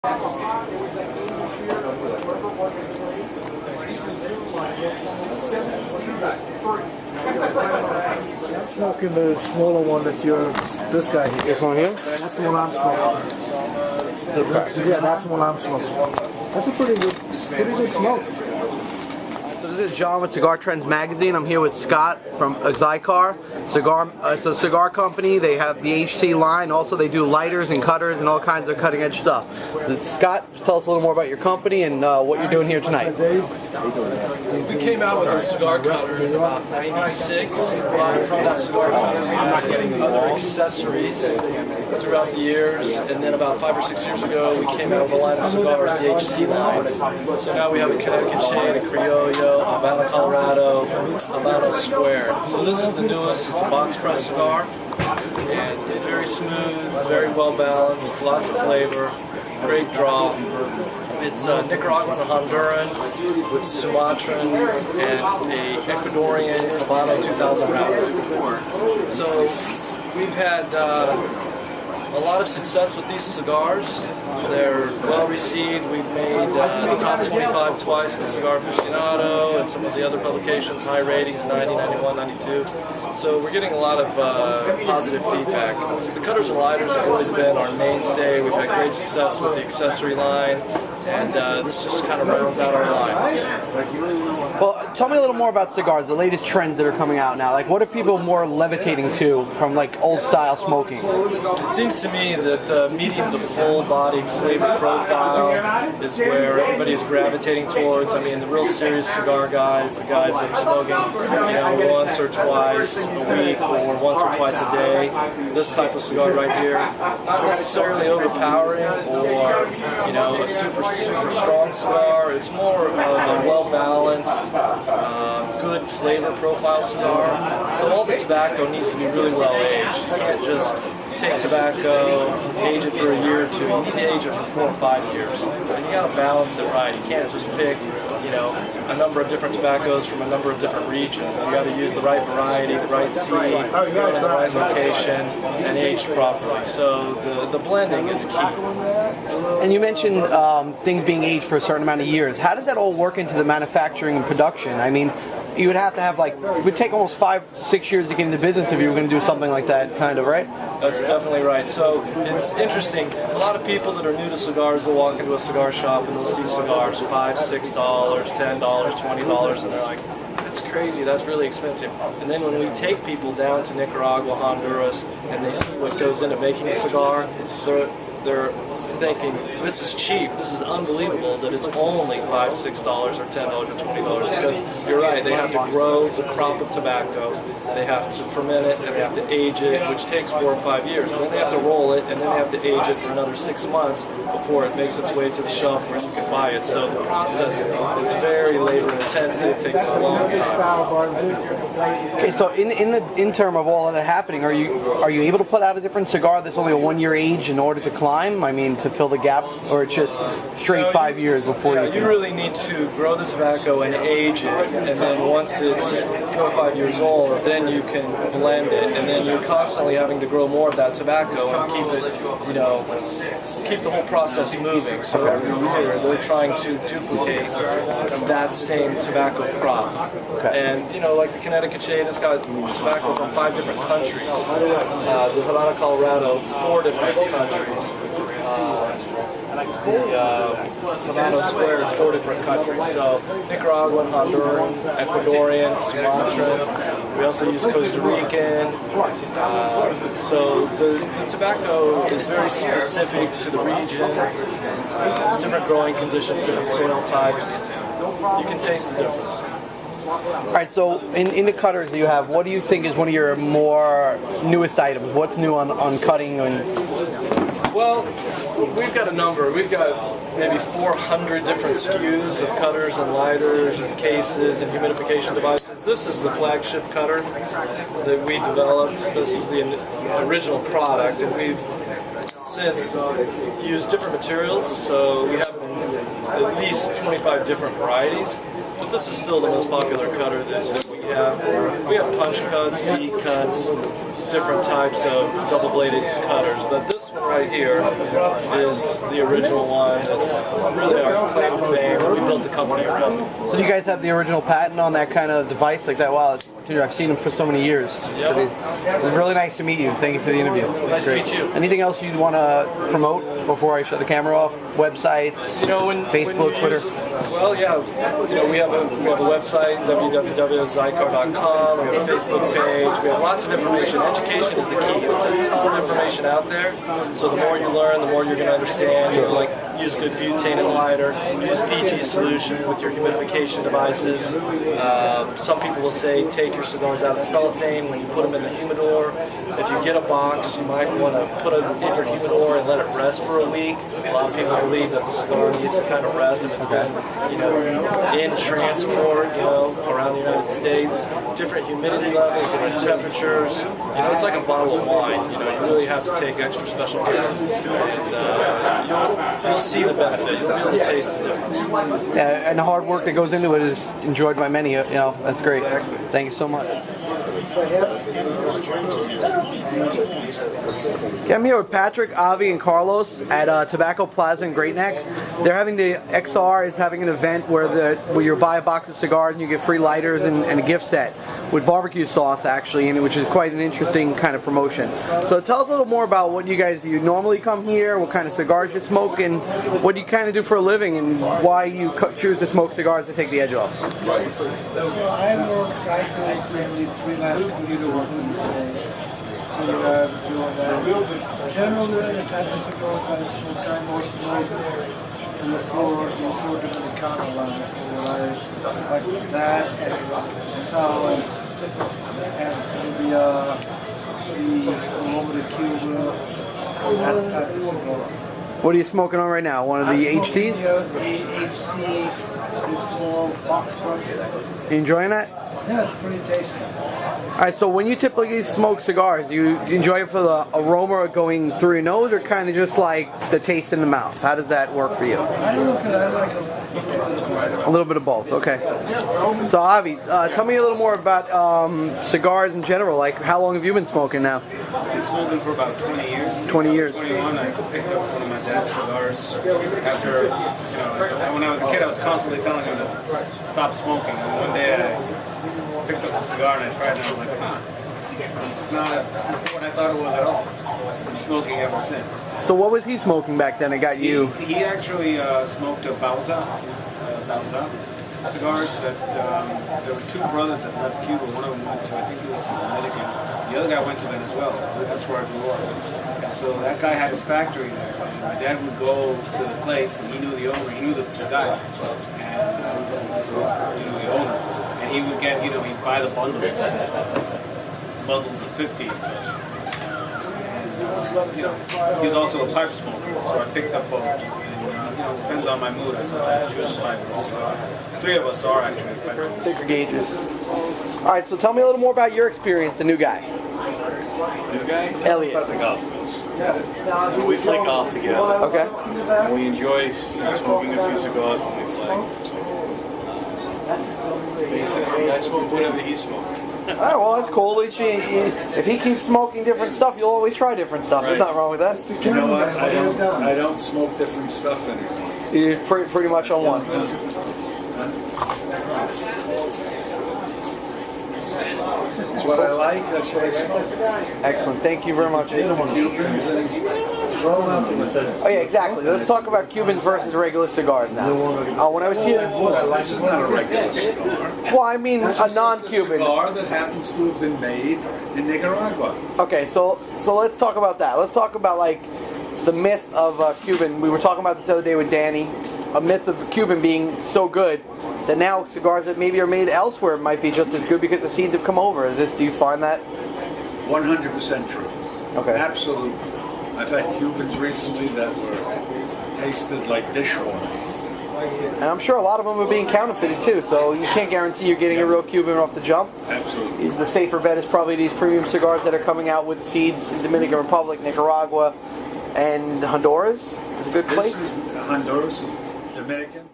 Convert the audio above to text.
I'm smoking the smaller one that this guy here. This one here? That's the one I'm smoking. Yeah, that's the one I'm smoking. That's a pretty good smoke. So this is John with Cigar Trends Magazine. I'm here with Scott from Xikar Cigar. It's a cigar company. They have the HC line. Also, they do lighters and cutters and all kinds of cutting edge stuff. Scott, tell us a little more about your company and what you're doing here tonight. We came out with a cigar cutter in about '96. From that cigar cutter, we had other accessories throughout the years, and then about 5 or 6 years ago, we came out with a line of cigars, the HC line. So now we have a Connecticut Shade, a Criollo, a Havana Colorado, a Havana Square. So this is the newest. It's a box press cigar, and very smooth, very well balanced, lots of flavor, great draw. It's Nicaraguan and Honduran with Sumatran and a Ecuadorian Habano 2000 wrapper. So we've had a lot of success with these cigars. They're well received. We've made the top 25 twice in Cigar Aficionado and some of the other publications, high ratings, 90, 91, 92. So we're getting a lot of positive feedback. The cutters and lighters have always been our mainstay. We've had great success with the accessory line, and this just kind of rounds out our line. Well, tell me a little more about cigars, the latest trends that are coming out now. Like, what are people more levitating to from like old style smoking? It seems to me that the medium to full-bodied flavor profile is where everybody's gravitating towards. I mean, the real serious cigar guys, the guys that are smoking, once or twice a week or once or twice a day. This type of cigar right here, not necessarily overpowering or a super strong cigar. It's more of a well-balanced, good flavor profile cigar. So all the tobacco needs to be really well aged. You can't just take tobacco, age it for a year or two. You need to age it for 4 or 5 years. And you got to balance it right. You can't just pick, a number of different tobaccos from a number of different regions. You got to use the right variety, the right seed, grow in the right location, and aged properly. So the blending is key. And you mentioned things being aged for a certain amount of years. How does that all work into the manufacturing and production? I mean, you would have to have it would take almost 5-6 years to get into business if you were going to do something like that, kind of, right? That's definitely right. So it's interesting. A lot of people that are new to cigars, they'll walk into a cigar shop and they'll see cigars $5, $6, $10, $20, and they're like, that's crazy, that's really expensive. And then when we take people down to Nicaragua, Honduras, and they see what goes into making a cigar, they're thinking, this is cheap, this is unbelievable that it's only $5, $6, or $10, or $20, because you're right, they have to grow the crop of tobacco, they have to ferment it, and they have to age it, which takes 4 or 5 years, and then they have to roll it, and then they have to age it for another 6 months before it makes its way to the shelf where you can buy it. So the process is very labor intensive, takes a long time. Okay, so in the interim of all of that happening, are you able to put out a different cigar that's only a 1-year age in order to climb? I mean, to fill the gap, or it's just straight 5 years before you can... You really need to grow the tobacco and age it, and then once it's 4 or 5 years old, then you can blend it, and then you're constantly having to grow more of that tobacco and keep it, keep the whole process moving. So every year they're trying to duplicate that same tobacco crop. Okay. And like the Connecticut Shade, it's got tobacco from 5 different countries. The Havana Colorado, 4 different countries. The Havana Square is 4 different countries. So Nicaraguan, Honduran, Ecuadorian, Sumatran. We also use Costa Rican. So the tobacco is very specific to the region. Different growing conditions, different soil types. You can taste the difference. All right, so in the cutters that you have, what do you think is one of your more newest items? What's new on cutting? Well, we've got a number. We've got maybe 400 different SKUs of cutters and lighters and cases and humidification devices. This is the flagship cutter that we developed. This was the original product, and we've since used different materials, so we have at least 25 different varieties. But this is still the most popular cutter that we have. We have punch cuts, bead cuts, different types of double-bladed cutters, but this one right here is the original one. That's really our claim to fame. We built the company around. So you guys have the original patent on that kind of device like that? Wow, I've seen them for so many years. Yep. It was really nice to meet you. Thank you for the interview. Nice to meet you. Anything else you'd want to promote before I shut the camera off? Websites, Facebook, Twitter? Well, yeah. We have a website, www.xikar.com. We have a Facebook page. We have lots of information. Education is the key. There's a ton of information out there. So the more you learn, the more you're going to understand. Use good butane and lighter. Use PG solution with your humidification devices. Some people will say take your cigars out of the cellophane when you put them in the humidor. If you get a box, you might want to put it in your humidor and let it rest for a week. A lot of people believe that the cigar needs to kind of rest if it's been, in transport, around the United States. Different humidity levels, different temperatures. It's like a bottle of wine. You really have to take extra special care, and you'll see the benefit. You'll be able to taste the difference. Yeah, and the hard work that goes into it is enjoyed by many. That's great. Exactly. Thank you so much. Okay, I'm here with Patrick, Avi, and Carlos at Tobacco Plaza in Great Neck. They're having the XR is having an event where you buy a box of cigars and you get free lighters and a gift set with barbecue sauce actually, which is quite an interesting kind of promotion. So tell us a little more about what you normally come here, what kind of cigars you smoke, and what you kind of do for a living, and why you choose to smoke cigars to take the edge off. I do mainly freelance computer work these days. So I'm doing that. Generally, the type of cigars I smoke, I more smoke in the floor Dominicana line. I like that and Town and some of the Roma de Cuba, that type of cigar. What are you smoking on right now? One of the HCs? The HC, the small box brush. You enjoying that? Yeah, it's pretty tasty. Alright, so when you typically smoke cigars, do you enjoy it for the aroma going through your nose, or kind of just like the taste in the mouth? How does that work for you? I like A little bit of both, okay. So Avi, tell me a little more about cigars in general. Like, how long have you been smoking now? I've been smoking for about 20 years. 20 years. 21, I picked up one of my dad's cigars after, when I was a kid, I was constantly telling him to stop smoking. And one day I picked up the cigar and I tried it and I was like, it's not what I thought it was at all. I'm smoking ever since. So what was he smoking back then that got you? He actually smoked a Bauza cigars that there were two brothers that left Cuba. One of them went to, I think he was from Dominican. The other guy went to Venezuela. So that's where I grew up. And so that guy had his factory there. And my dad would go to the place and he knew the owner, he knew the guy. And he knew the owner. And he would get, he'd buy the bundles of 50 and such. And, he was also a pipe smoker, so I picked up both. And, depends on my mood, I sometimes choose a pipe or a cigar. Three of us are actually pipe smokers. Thicker gauges. Alright, so tell me a little more about your experience, the new guy. New guy? Elliot. About the golf course. We play golf together. Okay. And we enjoy smoking a few cigars when we play. Basically, I smoke whatever he smokes. Alright, well that's cool. If he keeps smoking different stuff, you'll always try different stuff. There's nothing wrong with that. You know what? I don't smoke different stuff anymore. You're pretty much on one. That's what I like, that's what I smoke. Excellent. Thank you very much. Take the Cubans and throw them out the window. Oh yeah, exactly. Let's talk about Cubans versus regular cigars now. When I was here... This is not a regular cigar. Well, I mean This a is non-Cuban. a cigar that happens to have been made in Nicaragua. Okay, so let's talk about that. Let's talk about like the myth of Cuban. We were talking about this the other day with Danny. A myth of Cuban being so good that now cigars that maybe are made elsewhere might be just as good because the seeds have come over. Do you find that? 100% true. Okay. Absolutely. I've had Cubans recently that were tasted like dishwater. And I'm sure a lot of them are being counterfeited too, so you can't guarantee you're getting a real Cuban off the jump. Absolutely. The safer bet is probably these premium cigars that are coming out with seeds in Dominican Republic, Nicaragua, and Honduras. It's a good place. This is Honduras, Dominican.